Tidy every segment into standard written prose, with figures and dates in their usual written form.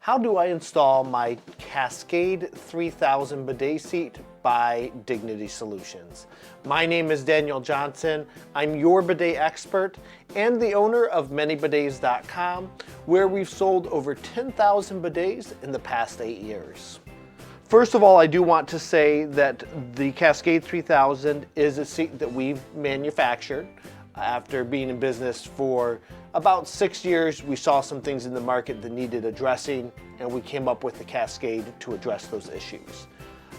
How do I install my Cascade 3000 bidet seat by Dignity Solutions? My name is Daniel Johnson. I'm your bidet expert and the owner of ManyBidets.com, where we've sold over 10,000 bidets in the past 8 years. First of all, I do want to say that the Cascade 3000 is a seat that we've manufactured. After being in business for about 6 years, we saw some things in the market that needed addressing, and we came up with the Cascade to address those issues.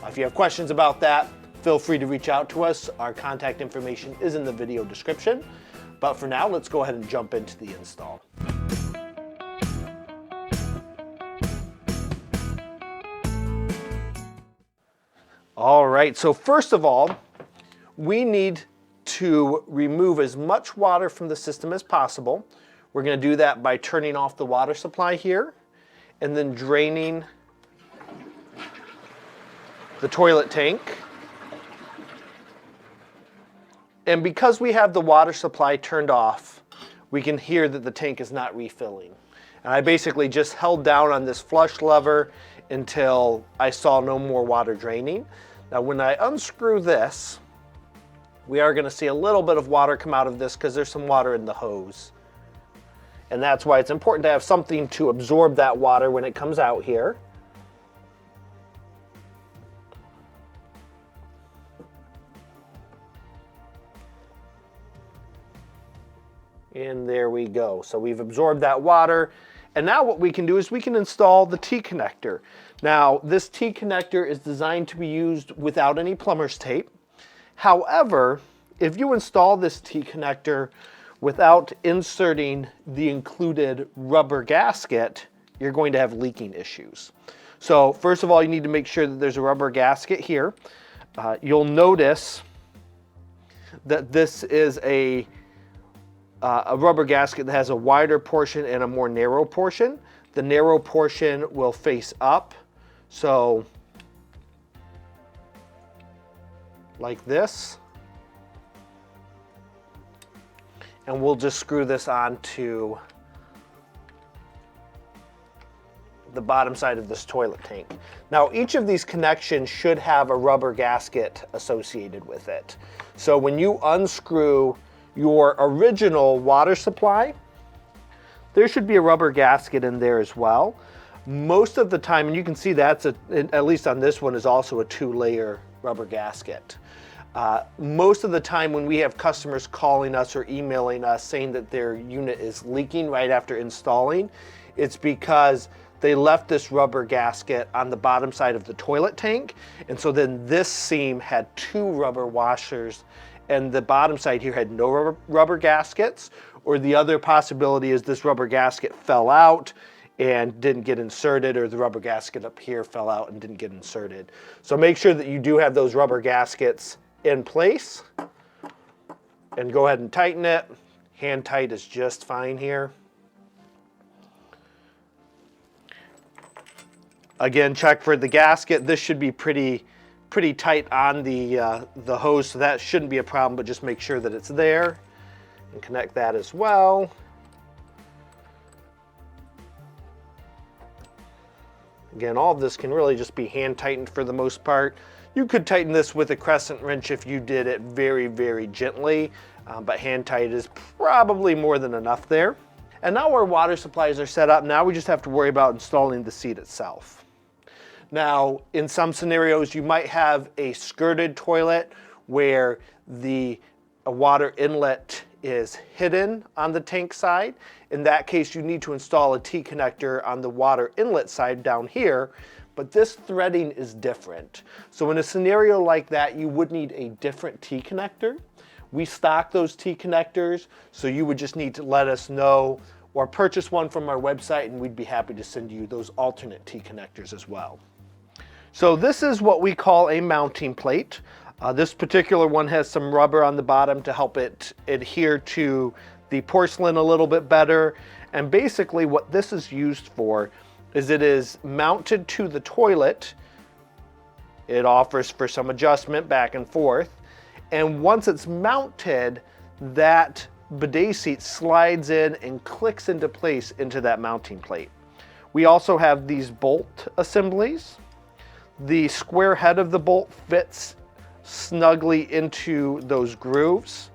If you have questions about that, feel free to reach out to us. Our contact information is in the video description. But for now, let's go ahead and jump into the install. All right, so first of all, we need to remove as much water from the system as possible. We're going to do that by turning off the water supply here and then draining the toilet tank. And because we have the water supply turned off, we can hear that the tank is not refilling. And I basically just held down on this flush lever until I saw no more water draining. Now when I unscrew this, we are going to see a little bit of water come out of this because there's some water in the hose. And that's why it's important to have something to absorb that water when it comes out here. And there we go. So we've absorbed that water. And now what we can do is we can install the T-connector. Now this T-connector is designed to be used without any plumber's tape. However, if you install this T-connector without inserting the included rubber gasket, you're going to have leaking issues. So first of all, you need to make sure that there's a rubber gasket here. You'll notice that this is a rubber gasket that has a wider portion and a more narrow portion. The narrow portion will face up, so like this. And we'll just screw this onto the bottom side of this toilet tank. Now each of these connections should have a rubber gasket associated with it. So when you unscrew your original water supply, there should be a rubber gasket in there as well. Most of the time, and you can see that's, at least on this one, is also a 2-layer rubber gasket. Most of the time when we have customers calling us or emailing us saying that their unit is leaking right after installing, it's because they left this rubber gasket on the bottom side of the toilet tank. And so then this seam had 2 rubber washers and the bottom side here had no rubber gaskets. Or the other possibility is this rubber gasket fell out and didn't get inserted, or the rubber gasket up here fell out and didn't get inserted. So make sure that you do have those rubber gaskets in place, and go ahead and tighten it. Hand tight is just fine here. Again, check for the gasket. This should be pretty tight on the hose, so that shouldn't be a problem, but just make sure that it's there. And connect that as well. Again, all of this can really just be hand tightened for the most part. You could tighten this with a crescent wrench if you did it very, very gently, but hand tight is probably more than enough there. And now our water supplies are set up. Now we just have to worry about installing the seat itself. Now, in some scenarios, you might have a skirted toilet where the water inlet is hidden on the tank side. In that case, you need to install a T-connector on the water inlet side down here, but this threading is different. So in a scenario like that, you would need a different T-connector. We stock those T-connectors, so you would just need to let us know or purchase one from our website, and we'd be happy to send you those alternate T-connectors as well. So this is what we call a mounting plate. This particular one has some rubber on the bottom to help it adhere to the porcelain a little bit better. And basically what this is used for is it is mounted to the toilet. It offers for some adjustment back and forth. And once it's mounted, that bidet seat slides in and clicks into place into that mounting plate. We also have these bolt assemblies. The square head of the bolt fits snugly into those grooves.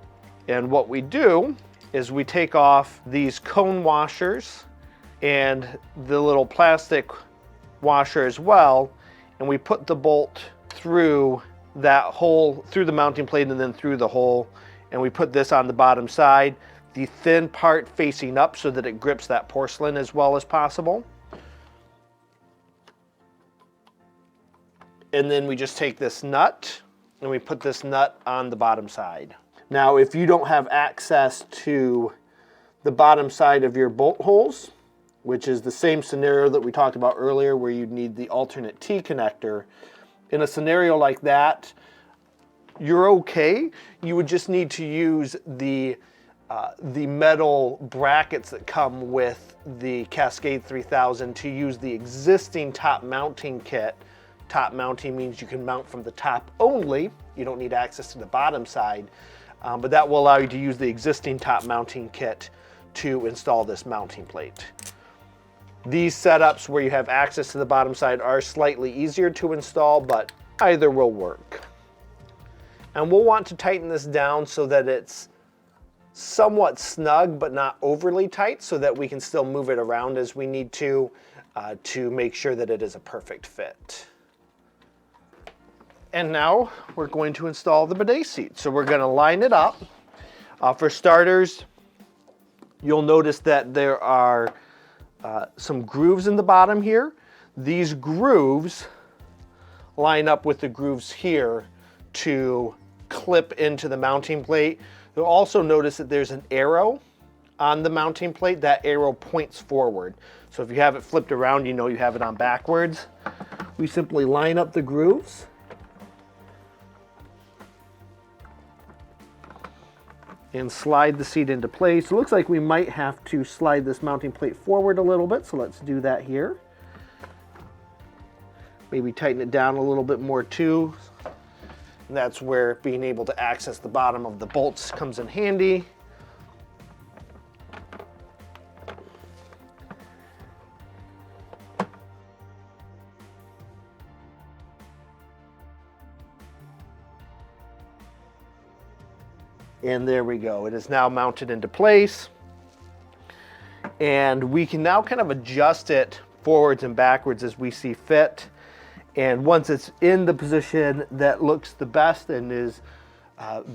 And what we do is we take off these cone washers and the little plastic washer as well, and we put the bolt through that hole, through the mounting plate and then through the hole, and we put this on the bottom side, the thin part facing up so that it grips that porcelain as well as possible. And then we just take this nut and we put this nut on the bottom side. Now, if you don't have access to the bottom side of your bolt holes, which is the same scenario that we talked about earlier where you'd need the alternate T connector, in a scenario like that, you're okay. You would just need to use the metal brackets that come with the Cascade 3000 to use the existing top mounting kit. Top mounting means you can mount from the top only. You don't need access to the bottom side, but that will allow you to use the existing top mounting kit to install this mounting plate. These setups where you have access to the bottom side are slightly easier to install, but either will work. And we'll want to tighten this down so that it's somewhat snug but not overly tight, so that we can still move it around as we need to make sure that it is a perfect fit. And now we're going to install the bidet seat. So we're going to line it up. For starters, you'll notice that there are some grooves in the bottom here. These grooves line up with the grooves here to clip into the mounting plate. You'll also notice that there's an arrow on the mounting plate. That arrow points forward. So if you have it flipped around, you know you have it on backwards. We simply line up the grooves. And slide the seat into place. It looks like we might have to slide this mounting plate forward a little bit, so let's do that here. Maybe tighten it down a little bit more too. And that's where being able to access the bottom of the bolts comes in handy. And there we go. It is now mounted into place. And we can now kind of adjust it forwards and backwards as we see fit. And once it's in the position that looks the best and is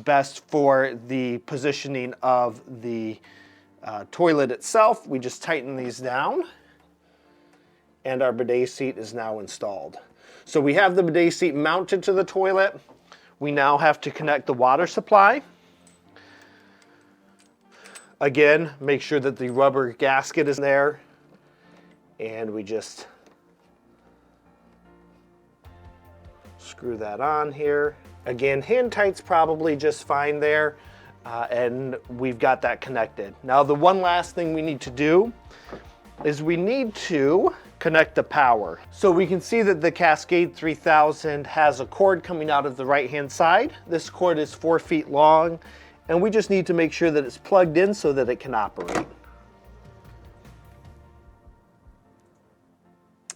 best for the positioning of the toilet itself, we just tighten these down. And our bidet seat is now installed. So we have the bidet seat mounted to the toilet. We now have to connect the water supply. Again, make sure that the rubber gasket is there, and we just screw that on here. Again, hand tight's probably just fine there, and we've got that connected. Now the one last thing we need to do is we need to connect the power. So we can see that the Cascade 3000 has a cord coming out of the right-hand side. This cord is 4 feet long. And we just need to make sure that it's plugged in so that it can operate.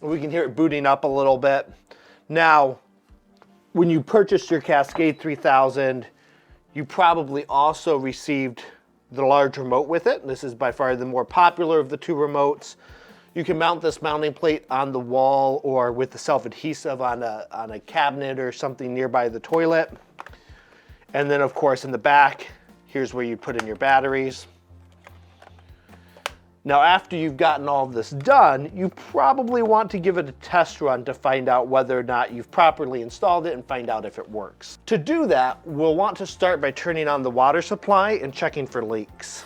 We can hear it booting up a little bit. Now, when you purchased your Cascade 3000, you probably also received the large remote with it. This is by far the more popular of the two remotes. You can mount this mounting plate on the wall or with the self-adhesive on a cabinet or something nearby the toilet. And then of course in the back, here's where you put in your batteries. Now after you've gotten all of this done, you probably want to give it a test run to find out whether or not you've properly installed it and find out if it works. To do that, we'll want to start by turning on the water supply and checking for leaks.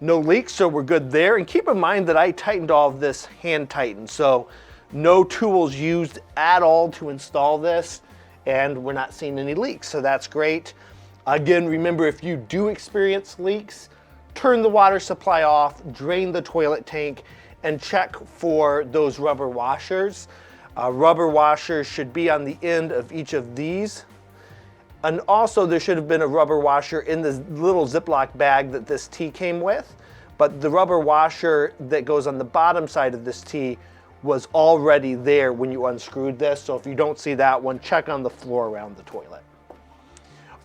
No leaks, so we're good there. And keep in mind that I tightened all of this hand tightened, so no tools used at all to install this. And we're not seeing any leaks, so that's great. Again, remember, if you do experience leaks, turn the water supply off, drain the toilet tank, and check for those rubber washers. Rubber washers should be on the end of each of these. And also there should have been a rubber washer in the little Ziploc bag that this T came with, but the rubber washer that goes on the bottom side of this T was already there when you unscrewed this. So if you don't see that one, check on the floor around the toilet.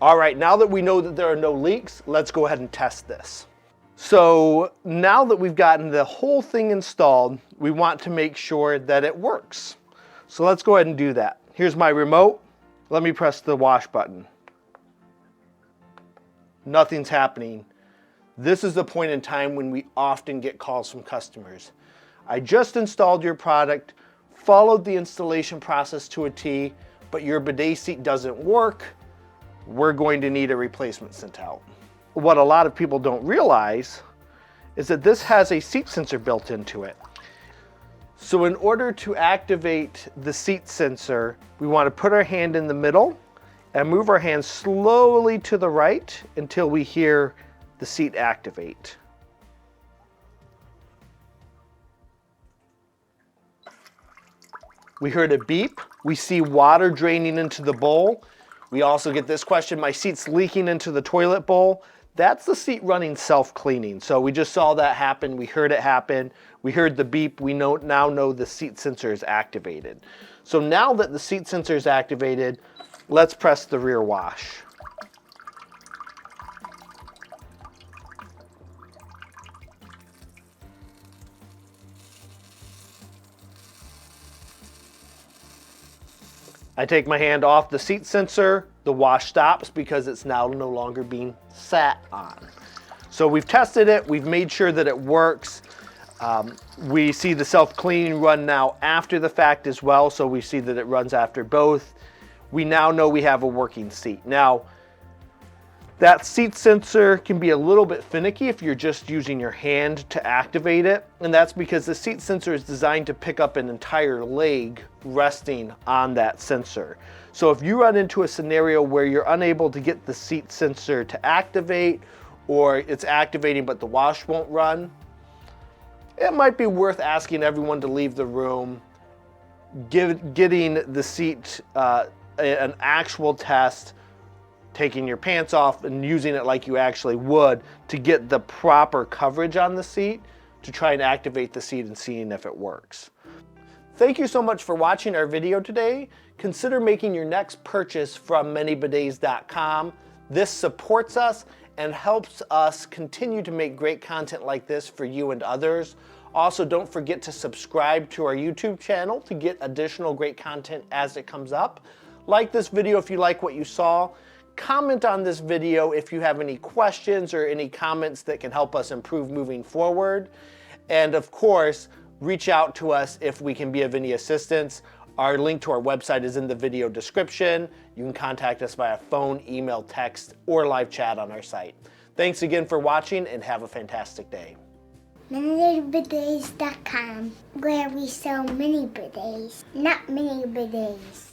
All right, now that we know that there are no leaks, let's go ahead and test this. So now that we've gotten the whole thing installed, we want to make sure that it works. So let's go ahead and do that. Here's my remote. Let me press the wash button. Nothing's happening. This is the point in time when we often get calls from customers. I just installed your product, followed the installation process to a T, but your bidet seat doesn't work. We're going to need a replacement sent out. What a lot of people don't realize is that this has a seat sensor built into it. So in order to activate the seat sensor, we want to put our hand in the middle and move our hand slowly to the right until we hear the seat activate. We heard a beep. We see water draining into the bowl. We also get this question, my seat's leaking into the toilet bowl. That's the seat running self-cleaning. So we just saw that happen. We heard it happen. We heard the beep. We now know the seat sensor is activated. So now that the seat sensor is activated, let's press the rear wash. I take my hand off the seat sensor, the wash stops because it's now no longer being sat on. So we've tested it, we've made sure that it works. We see the self-cleaning run now after the fact as well, so we see that it runs after both. We now know we have a working seat. Now, that seat sensor can be a little bit finicky if you're just using your hand to activate it, and that's because the seat sensor is designed to pick up an entire leg resting on that sensor. So if you run into a scenario where you're unable to get the seat sensor to activate, or it's activating but the wash won't run, it might be worth asking everyone to leave the room, getting the seat an actual test, taking your pants off and using it like you actually would to get the proper coverage on the seat to try and activate the seat and seeing if it works. Thank you so much for watching our video today. Consider making your next purchase from manybidets.com. This supports us and helps us continue to make great content like this for you and others. Also, don't forget to subscribe to our YouTube channel to get additional great content as it comes up. Like this video if you like what you saw. Comment on this video if you have any questions or any comments that can help us improve moving forward. And of course, reach out to us if we can be of any assistance. Our link to our website is in the video description. You can contact us via phone, email, text, or live chat on our site. Thanks again for watching and have a fantastic day. ManyBidets.com, where we sell mini bidets, not mini bidets.